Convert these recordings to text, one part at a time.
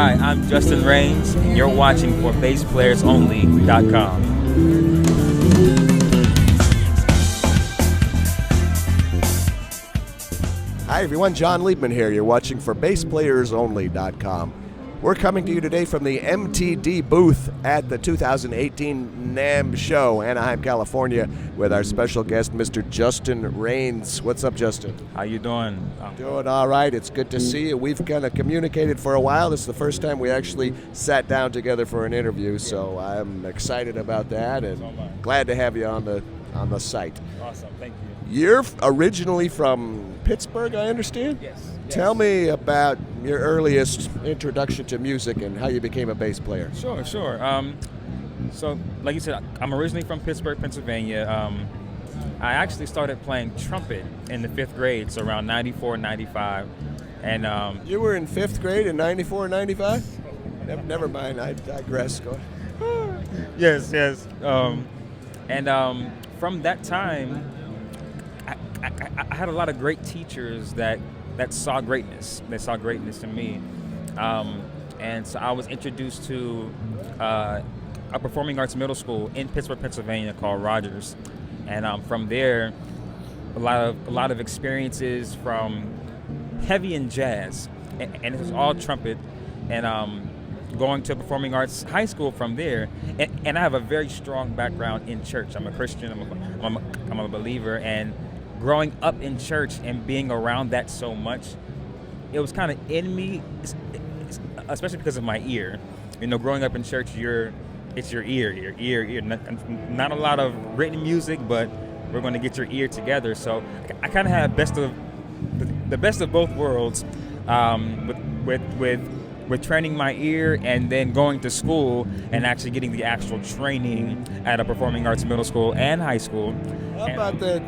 Hi, I'm Justin Raines, and you're watching for BassPlayersOnly.com. Hi everyone, John Liebman here. You're watching for BassPlayersOnly.com. We're coming to you today from the MTD booth at the 2018 NAMM show, Anaheim, California, with our special guest, Mr. Justin Raines. What's up, Justin? How you doing? Doing all right. It's good to see you. We've kind of communicated for a while. This is the first time we actually sat down together for an interview, so I'm excited about that and glad to have you on the site. Awesome, thank you. You're originally from Pittsburgh, I understand? Yes. Tell me about your earliest introduction to music and how you became a bass player. Sure. So, like you said, I'm originally from Pittsburgh, Pennsylvania. I actually started playing trumpet in the 5th grade, so around 94, 95. And you were in 5th grade in 94, 95? Never mind, I digress. Go ahead. Yes. From that time, I had a lot of great teachers that saw greatness. They saw greatness in me. And so I was introduced to a performing arts middle school in Pittsburgh, Pennsylvania called Rogers. And from there, a lot of experiences from heavy and jazz. And it was all trumpet. And going to performing arts high school from there. And I have a very strong background in church. I'm a Christian, I'm a believer. And growing up in church and being around that so much, it was kind of in me, especially because of my ear. You know, growing up in church, it's your ear. Not a lot of written music, but we're going to get your ear together. So I kind of had the best of both worlds, with training my ear and then going to school and actually getting the actual training at a performing arts middle school and high school. How about the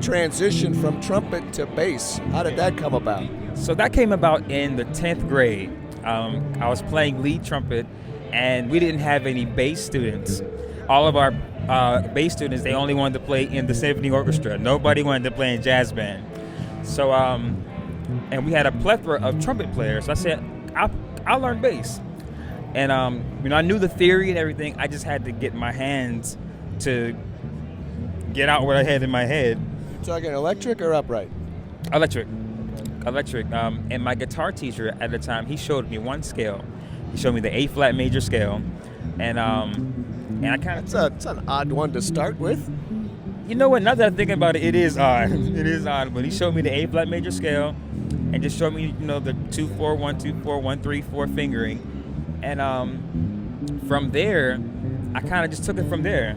transition from trumpet to bass? How did that come about? So that came about in the 10th grade. I was playing lead trumpet, and we didn't have any bass students. All of our bass students, they only wanted to play in the symphony orchestra. Nobody wanted to play in jazz band. So, and we had a plethora of trumpet players. So I said, I'll learn bass. And I knew the theory and everything. I just had to get my hands to get out what I had in my head. You talking electric or upright? Electric. And my guitar teacher at the time, he showed me one scale. He showed me the A-flat major scale, and I kind of. It's an odd one to start with. You know what? Now that I think about it, it is odd. It is odd. But he showed me the A-flat major scale, and just showed me, the 2/4, 1/2/4, 1/3/4 fingering, and from there, I kind of just took it from there.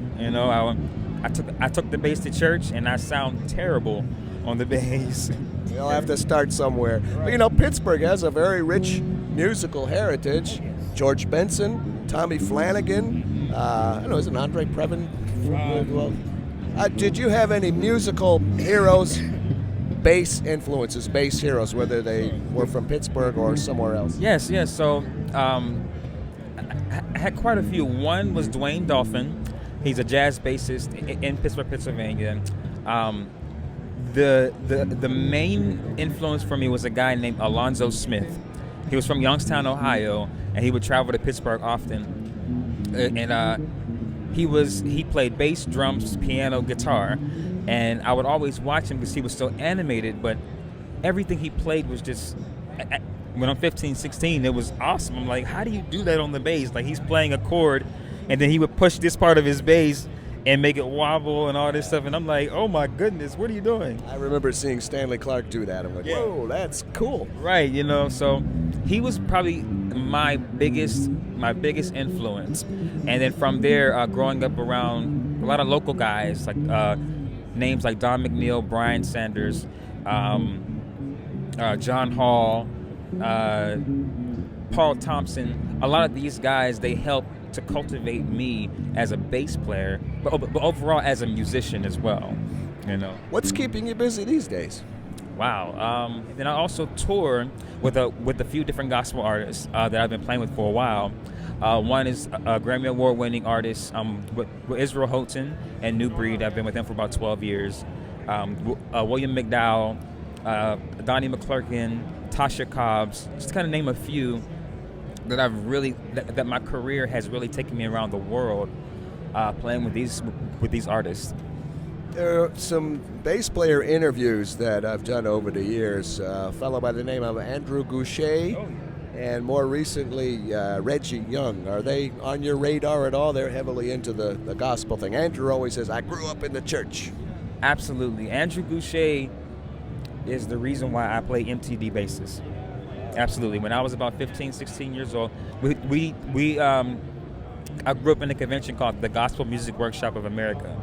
I took the bass to church, and I sound terrible on the bass. You'll have to start somewhere. Right. But Pittsburgh has a very rich musical heritage. George Benson, Tommy Flanagan, is it Andre Previn? Did you have any musical heroes, bass influences, bass heroes, whether they were from Pittsburgh or somewhere else? Yes. So I had quite a few. One was Dwayne Dolphin. He's a jazz bassist in Pittsburgh, Pennsylvania. The main influence for me was a guy named Alonzo Smith. He was from Youngstown, Ohio, and he would travel to Pittsburgh often. And he played bass, drums, piano, guitar, and I would always watch him because he was so animated. But everything he played was just. When I'm 15, 16, it was awesome. I'm like, how do you do that on the bass? Like, he's playing a chord, and then he would push this part of his bass and make it wobble and all this stuff. And I'm like, oh my goodness, what are you doing? I remember seeing Stanley Clarke do that. I'm like, whoa, that's cool. Right, so he was probably my biggest influence. And then from there, growing up around a lot of local guys, like names like Don McNeil, Brian Sanders, John Hall, Paul Thompson, a lot of these guys, they helped to cultivate me as a bass player, but overall as a musician as well. What's keeping you busy these days? Wow. Then I also tour with a few different gospel artists that I've been playing with for a while. One is a Grammy Award-winning artist with Israel Houghton and New Breed. I've been with them for about 12 years. William McDowell, Donnie McClurkin, Tasha Cobbs, just to kind of name a few. that my career has really taken me around the world, playing with these artists. There are some bass player interviews that I've done over the years. A fellow by the name of Andrew Goucher, and more recently Reggie Young. Are they on your radar at all? They're heavily into the gospel thing. Andrew always says, I grew up in the church. Absolutely. Andrew Goucher is the reason why I play MTD basses. Absolutely. When I was about 15, 16 years old, I grew up in a convention called the Gospel Music Workshop of America,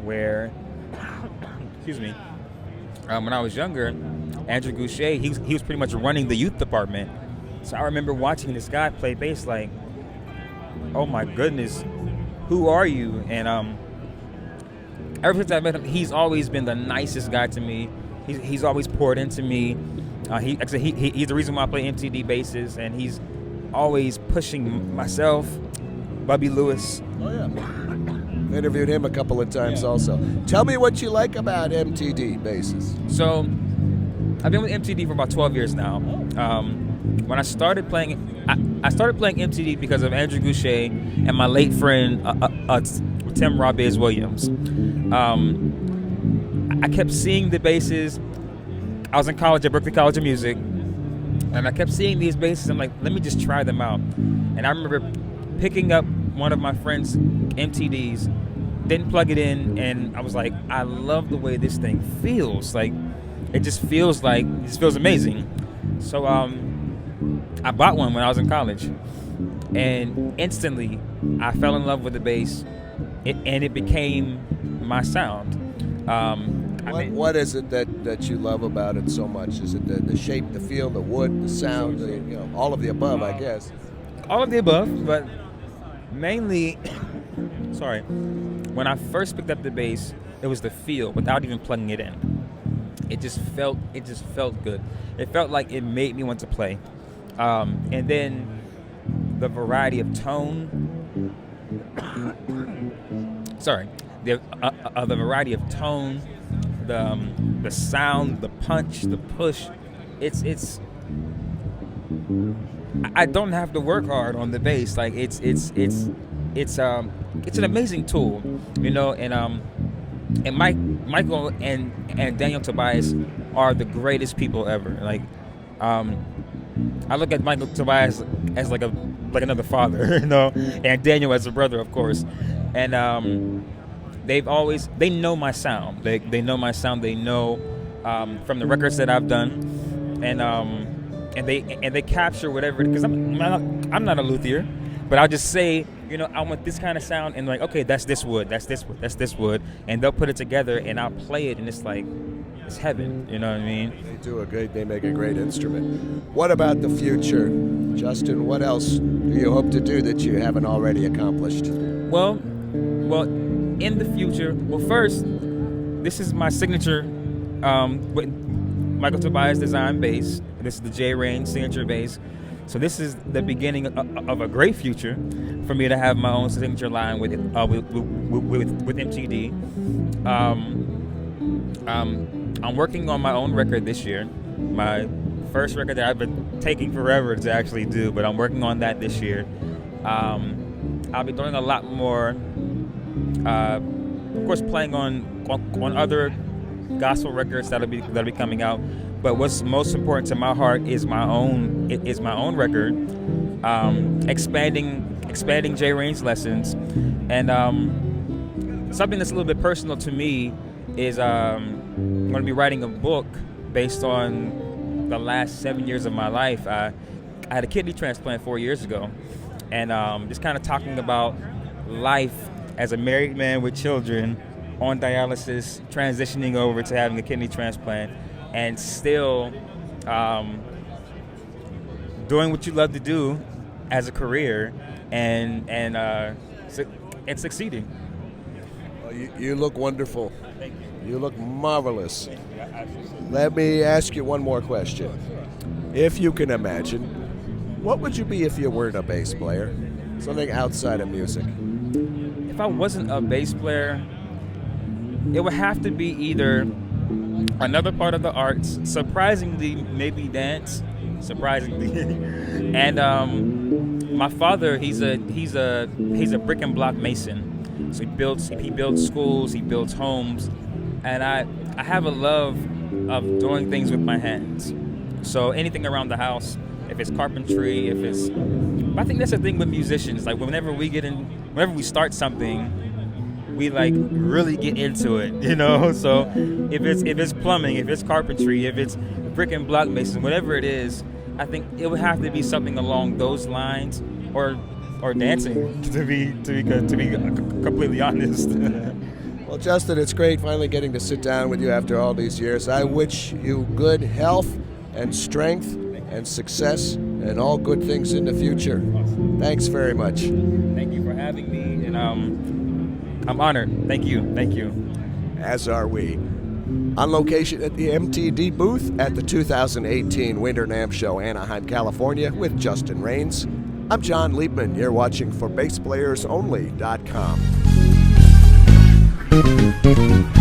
where, excuse me, when I was younger, Andrew Goucher, he was pretty much running the youth department. So I remember watching this guy play bass like, oh my goodness, who are you? And ever since I met him, he's always been the nicest guy to me. He's always poured into me. He's the reason why I play MTD basses, and he's always pushing myself, Bubby Lewis. Oh, yeah. Interviewed him a couple of times also. Tell me what you like about MTD basses. So, I've been with MTD for about 12 years now. When I started playing MTD because of Andrew Goucher and my late friend Tim Robbins Williams. I kept seeing the basses. I was in college at Berklee College of Music, and I kept seeing these basses. I'm like, let me just try them out. And I remember picking up one of my friend's MTDs, didn't plug it in, and I was like, I love the way this thing feels. Like, it just feels amazing. So I bought one when I was in college, and instantly I fell in love with the bass, and it became my sound. What is it that you love about it so much? Is it the shape, the feel, the wood, the sound, all of the above, I guess? All of the above, but mainly, sorry, when I first picked up the bass, it was the feel without even plugging it in. It just felt good. It felt like it made me want to play. And then the variety of tone, the variety of tone, the sound, the punch, the push. I don't have to work hard on the bass. Like it's an amazing tool, and Michael and Daniel Tobias are the greatest people ever. Like, I look at Michael Tobias as like another father, and Daniel as a brother, of course. And they know my sound. They know my sound. They know from the records that I've done, and they capture whatever. Because I'm not a luthier, but I'll just say, I want this kind of sound, and like, okay, that's this wood, that's this wood, that's this wood, and they'll put it together, and I'll play it, and it's like, it's heaven. You know what I mean? They make a great instrument. What about the future, Justin? What else do you hope to do that you haven't already accomplished? Well, in the future, first, this is my signature with Michael Tobias design bass. This is the J Rain signature bass. So this is the beginning of a great future for me to have my own signature line with MTD. I'm working on my own record this year. My first record that I've been taking forever to actually do, but I'm working on that this year. I'll be doing a lot more, of course, playing on other gospel records that'll be coming out. But what's most important to my heart is my own record, expanding J Rain's lessons, and something that's a little bit personal to me is I'm going to be writing a book based on the last 7 years of my life. I had a kidney transplant 4 years ago, and just kind of talking about life as a married man with children on dialysis, transitioning over to having a kidney transplant, and still doing what you love to do as a career, and succeeding. Well, you look wonderful. Thank you. You look marvelous. Thank you. Absolutely. Let me ask you one more question. If you can imagine, what would you be if you weren't a bass player? Something outside of music. If I wasn't a bass player, it would have to be either another part of the arts, surprisingly maybe dance, surprisingly. And my father, he's a brick and block mason. So he builds schools, he builds homes, and I have a love of doing things with my hands. So anything around the house, if it's carpentry, if it's, I think that's the thing with musicians. Like whenever we start something, we like really get into it, you know. So if it's plumbing, if it's carpentry, if it's brick and block mason, whatever it is, I think it would have to be something along those lines, or dancing, to be completely honest. Well, Justin, it's great finally getting to sit down with you after all these years. I wish you good health and strength and success and all good things in the future. Thanks very much. Thank you for having me, and I'm honored. Thank you. As are we. On location at the MTD booth at the 2018 Winter NAMM Show, Anaheim, California, with Justin Raines. I'm John Liebman. You're watching for BassPlayersOnly.com.